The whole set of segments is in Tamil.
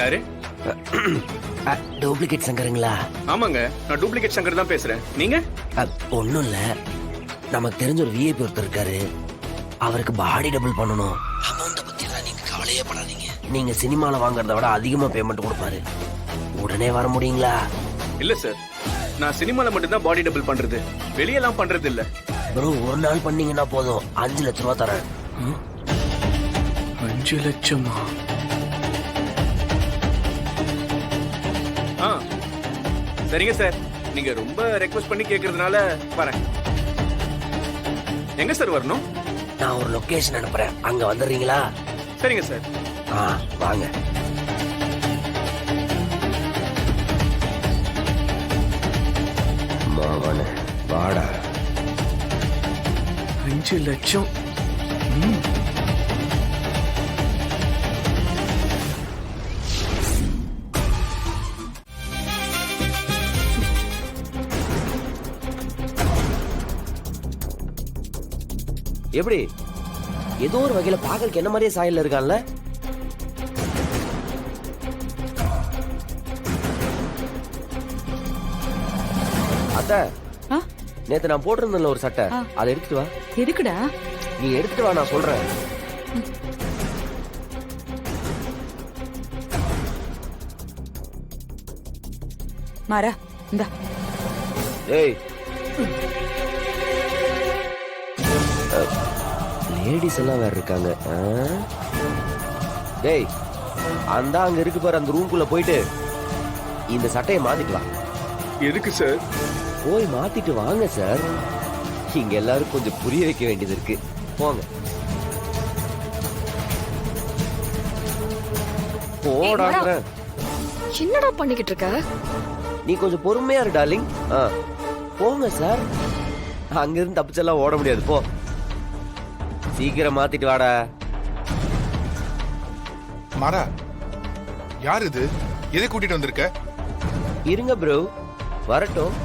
யாரு? டூப்ளிகேட் சங்கருங்களா? ஆமாங்க, நான் டூப்ளிகேட் சங்கர் தான் பேசுறேன். நீங்க? ஒன்றும் இல்லை, நமக்கு தெரிஞ்ச ஒரு விஐபி ஒருத்தர் இருக்காரு, அவருக்கு பாடி டபுள் பண்ணணும். அமௌண்ட்டை பற்றிலாம் நீங்கள் கவலையே படாதீங்க. நீங்கள் சினிமாவில் வாங்குறத விட அதிகமாக பேமெண்ட் கொடுப்பாரு. உடனே வர முடியுங்களா? இல்ல சார், நான் சினிமால மட்டும்தான் பாடி டபுள் பண்றது, வெளியெல்லாம் பண்றது இல்ல. ப்ரோ, ஒரு நாள் பண்ணீங்கன்னா போதும், 5 லட்ச ரூபா தரேன். 5 லட்சமா? சரிங்க சார், நீங்க ரொம்ப ரெக்வெஸ்ட் பண்ணி கேக்குறதுனால வரேன். எங்க சார் வரணும்? நான் ஒரு லொகேஷன் அனுப்புறேன், அங்க வந்துடுறீங்களா? சரிங்க சார். வாங்க. மாவன வாடா. 5 லட்சம். எப்படி? ஏதோ ஒரு வகையில பாக்கறதுக்கு என்ன மாதிரியே சாயல்ல இருக்கான்ல? அத்த, நேத்து நான் போட்டிருந்தேன்ல ஒரு சட்டை, அதை எடுத்துட்டு வா. எதுக்குடா? நீ எடுத்துட்டு வா, நான் சொல்றேன். மாறா, இந்தா. ஏய், லேடிஸ் எல்லாம் வேற இருக்காங்க. டேய், அந்த அங்க இருக்கு பாரு, அந்த ரூம்குள்ள போயிட்டு இந்த சட்டையை மாத்திக்கலாம். எதுக்கு சார்? போய் மாத்திட்டு வாங்க சார். இங்க எல்லாரும் கொஞ்சம் புரிய வைக்க வேண்டியது இருக்கு. போங்க, போடாங்க. என்னடா பண்ணிக்கிட்டு இருக்க? நீ கொஞ்சம் பொறுமையா இரு டார்லிங். போங்க சார், அங்க இருந்து தப்பிச்செல்லாம் ஓட முடியாது. போ, சீக்கிரம் மாத்திட்டு வாடா. மாறா, யார் இது? எதை கூட்டிட்டு வந்திருக்க? இருங்க ப்ரோ, வரட்டும்.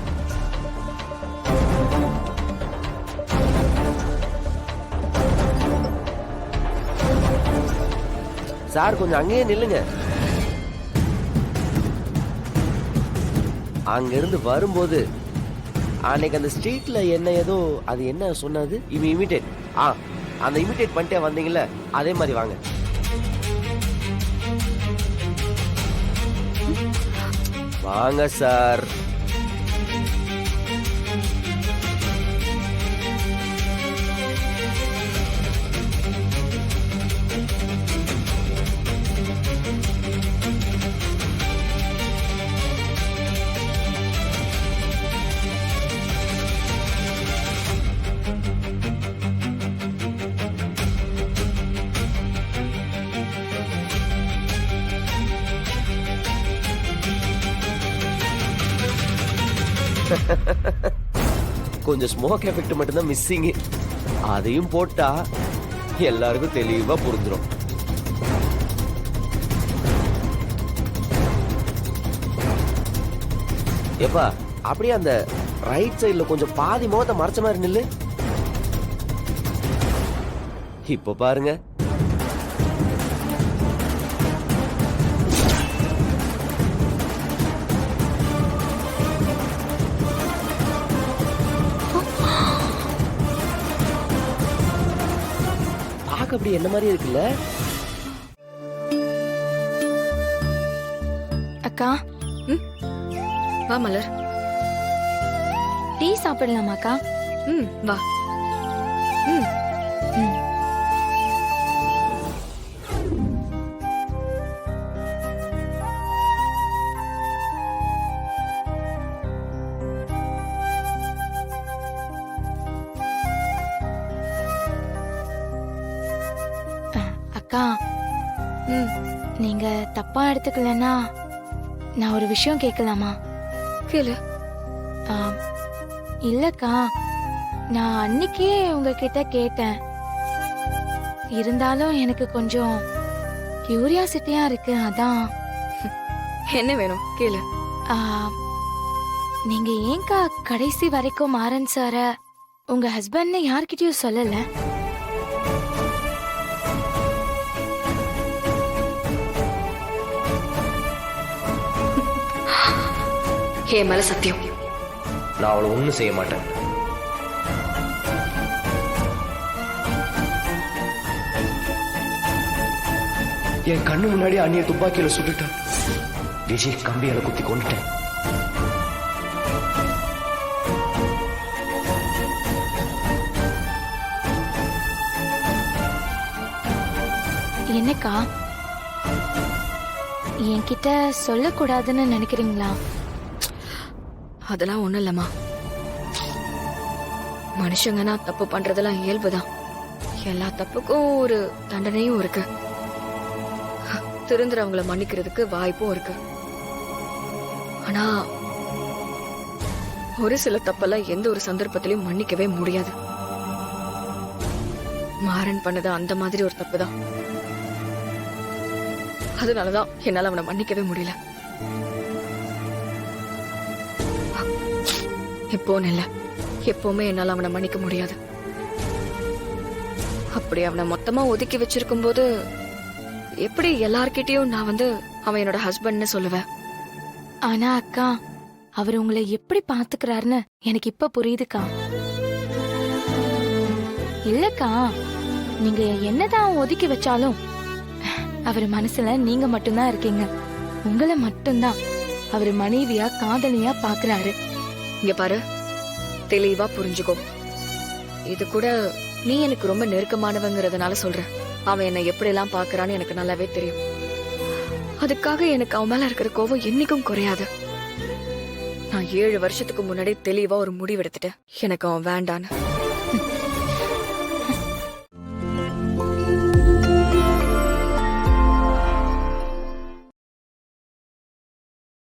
சார், கொஞ்சம் அங்கேயே நில்லுங்க. அங்க இருந்து வரும்போது அன்னைக்கு அந்த ஸ்ட்ரீட்ல என்ன ஏதோ, அது என்ன சொன்னது, இமிடேட். அந்த இமிடேட் பண்ணிட்டே வந்தீங்கல்ல, அதே மாதிரி வாங்க. வாங்க சார். கொஞ்சம் ஸ்மோக் எஃபெக்ட் மட்டும்தான் மிஸ்ஸிங். அதையும் போட்டா எல்லாருக்கும் தெளிவா புரிஞ்சிடும். எப்பா, அப்படியே அந்த ரைட் சைடுல கொஞ்சம் பாதி முகத்தை மறைச்ச மாதிரி நில்லு. இப்ப பாருங்க. அப்படி என்ன மாதிரி இருக்குல்ல? அக்கா, வா மலர். டீ சாப்பிடலாமாக்கா? வா. அக்கா, நீங்க தப்பா எடுத்துக்கலன்னா நான் ஒரு விஷயம் கேட்கலாமா? கேளு. இல்லக்கா, நான் அன்னைக்கே உங்ககிட்ட கேட்டேன். இருந்தாலும் எனக்கு கொஞ்சம் கியூரியாசிட்டியா இருக்கு, அதான். என்ன வேணும் கேளு. நீங்க ஏன்க்கா கடைசி வரைக்கும் மாறன் சார உங்க ஹஸ்பண்ட்னு யார்கிட்டயும் சொல்லல? என் மேல சத்தியம். நான் அவளை ஒன்றும் செய்ய மாட்டேன். என் கண்ணு முன்னாடி அண்ணிய துப்பாக்கியில சுட்டுட்டேன். விஜய் கம்பியால குத்தி கொண்டுட்டேன். என்னக்கா என்கிட்ட சொல்லக்கூடாதுன்னு நினைக்கிறீங்களா? அதெல்லாம் ஒண்ணும் இல்லம்மா. மனுஷங்கன்னா தப்பு பண்றதெல்லாம் இயல்புதான். எல்லா தப்புக்கும் ஒரு தண்டனையும் இருக்கு. திருந்துறவங்கள மன்னிக்கிறதுக்கு வாய்ப்பும் இருக்கு. ஆனா ஒரு சில தப்பெல்லாம் எந்த ஒரு சந்தர்ப்பத்திலையும் மன்னிக்கவே முடியாது. மாறன் பண்ணது அந்த மாதிரி ஒரு தப்புதான். அதனாலதான் என்னால அவனை மன்னிக்கவே முடியல. எப்போன்னு இல்ல, எப்பவுமே என்னால அவனை மன்னிக்க முடியாது. அப்படி அவனை மொத்தமா ஒதுக்கி வச்சிருக்கும் போது எப்படி எல்லார்கிட்டயும் நான் அவன் என்னோட ஹஸ்பண்ட்னு சொல்லுவேன்? ஆனா அக்கா, அவர் உங்களை எப்படி பாத்துக்கிறாருன்னு எனக்கு இப்ப புரியுதுக்கா. இல்லக்கா, நீங்க என்னதான் ஒதுக்கி வச்சாலும் அவர் மனசுல நீங்க மட்டும்தான் இருக்கீங்க. உங்களை மட்டும்தான் அவர் மனைவியா காதலியா பாக்குறாரு. இங்க பாரு, தெளிவா புரிஞ்சுக்கோ. இது கூட நீ எனக்கு ரொம்ப நெருக்கமானவங்கிறதுனால சொல்றேன். அவன் என்னை எப்படி எல்லாம் பாக்குறான்னு எனக்கு நல்லாவே தெரியும். அதுக்காக எனக்கு அவன் மேல இருக்கிற கோவம் என்னைக்கும் குறையாது. நான் 7 வருஷத்துக்கு முன்னாடி தெளிவா ஒரு முடிவெடுத்துட்டேன். எனக்கு அவன் வேண்டான்னு.